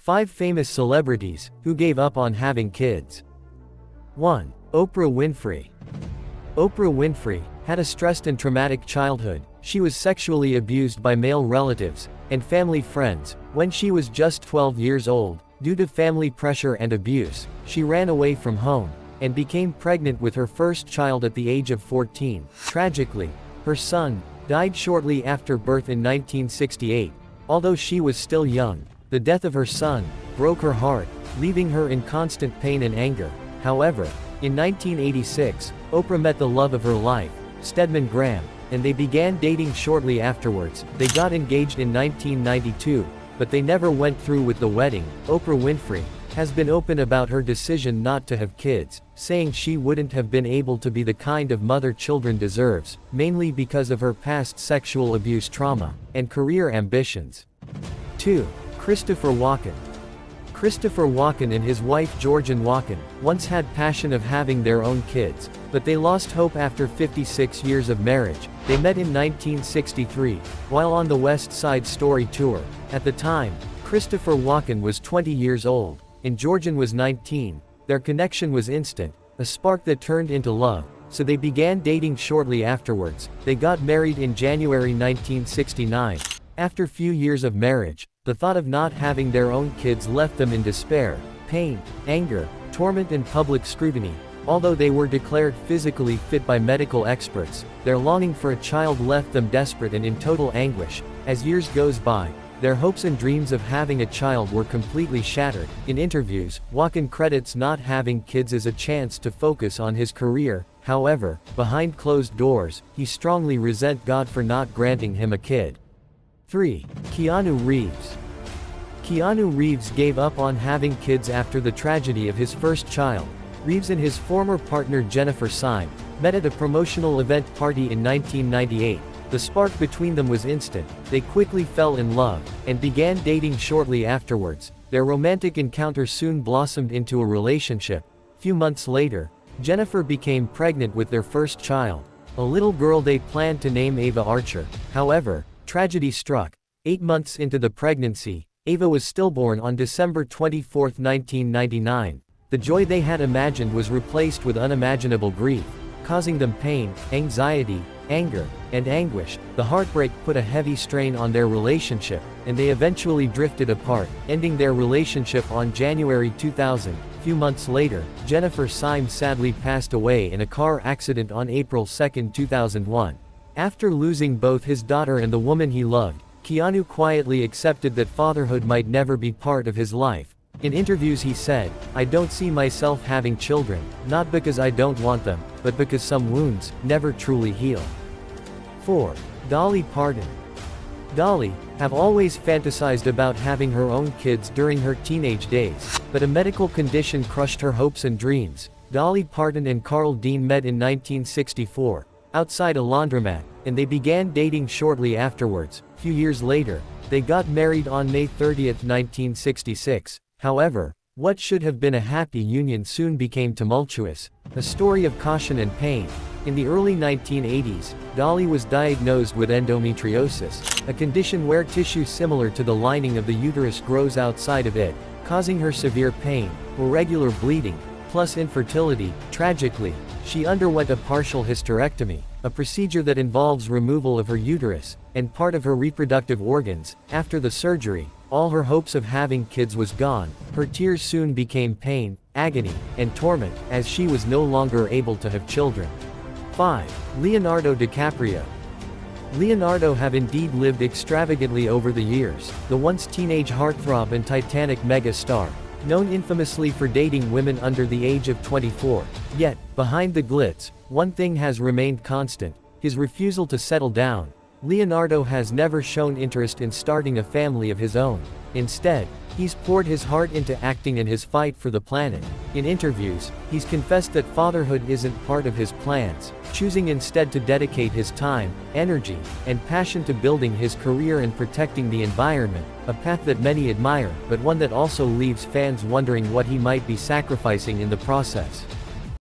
5 famous celebrities who gave up on having kids. 1. Oprah Winfrey. Oprah Winfrey had a stressed and traumatic childhood. She was sexually abused by male relatives and family friends. When she was just 12 years old, due to family pressure and abuse, she ran away from home and became pregnant with her first child at the age of 14. Tragically, her son died shortly after birth in 1968. Although she was still young, the death of her son broke her heart, leaving her in constant pain and anger. However, in 1986, Oprah met the love of her life, Stedman Graham, and they began dating shortly afterwards. They got engaged in 1992, but they never went through with the wedding. Oprah Winfrey has been open about her decision not to have kids, saying she wouldn't have been able to be the kind of mother children deserves, mainly because of her past sexual abuse trauma and career ambitions. 2. Christopher Walken. Christopher Walken and his wife Georgian Walken once had passion of having their own kids, but they lost hope after 56 years of marriage. They met in 1963, while on the West Side Story tour. At the time, Christopher Walken was 20 years old, and Georgian was 19. Their connection was instant, a spark that turned into love, so they began dating shortly afterwards. They got married in January 1969. After few years of marriage, the thought of not having their own kids left them in despair, pain, anger, torment and public scrutiny. Although they were declared physically fit by medical experts, their longing for a child left them desperate and in total anguish. As years goes by, their hopes and dreams of having a child were completely shattered. In interviews, Walken credits not having kids as a chance to focus on his career. However, behind closed doors, he strongly resents God for not granting him a kid. 3. Keanu Reeves. Keanu Reeves gave up on having kids after the tragedy of his first child. Reeves and his former partner Jennifer Syme met at a promotional event party in 1998. The spark between them was instant. They quickly fell in love and began dating shortly afterwards. Their romantic encounter soon blossomed into a relationship. Few months later, Jennifer became pregnant with their first child, a little girl they planned to name Ava Archer. However, tragedy struck. 8 months into the pregnancy, Ava was stillborn on December 24, 1999. The joy they had imagined was replaced with unimaginable grief, causing them pain, anxiety, anger, and anguish. The heartbreak put a heavy strain on their relationship, and they eventually drifted apart, ending their relationship on January 2000. Few months later, Jennifer Syme sadly passed away in a car accident on April 2, 2001. After losing both his daughter and the woman he loved, Keanu quietly accepted that fatherhood might never be part of his life. In interviews he said, "I don't see myself having children, not because I don't want them, but because some wounds never truly heal." 4. Dolly Parton. Dolly have always fantasized about having her own kids during her teenage days, but a medical condition crushed her hopes and dreams. Dolly Parton and Carl Dean met in 1964, outside a laundromat, and they began dating shortly afterwards. Few years later, they got married on May 30, 1966. However, what should have been a happy union soon became tumultuous, a story of caution and pain. In the early 1980s, Dolly was diagnosed with endometriosis, a condition where tissue similar to the lining of the uterus grows outside of it, causing her severe pain, irregular bleeding, plus infertility. Tragically, she underwent a partial hysterectomy, a procedure that involves removal of her uterus and part of her reproductive organs. After the surgery, all her hopes of having kids was gone. Her tears soon became pain, agony, and torment, as she was no longer able to have children. 5. Leonardo DiCaprio. Leonardo have indeed lived extravagantly over the years. The once teenage heartthrob and Titanic mega-star, known infamously for dating women under the age of 24. Yet, behind the glitz, one thing has remained constant: his refusal to settle down. Leonardo has never shown interest in starting a family of his own. Instead, he's poured his heart into acting and his fight for the planet. In interviews, he's confessed that fatherhood isn't part of his plans, choosing instead to dedicate his time, energy, and passion to building his career and protecting the environment, a path that many admire, but one that also leaves fans wondering what he might be sacrificing in the process.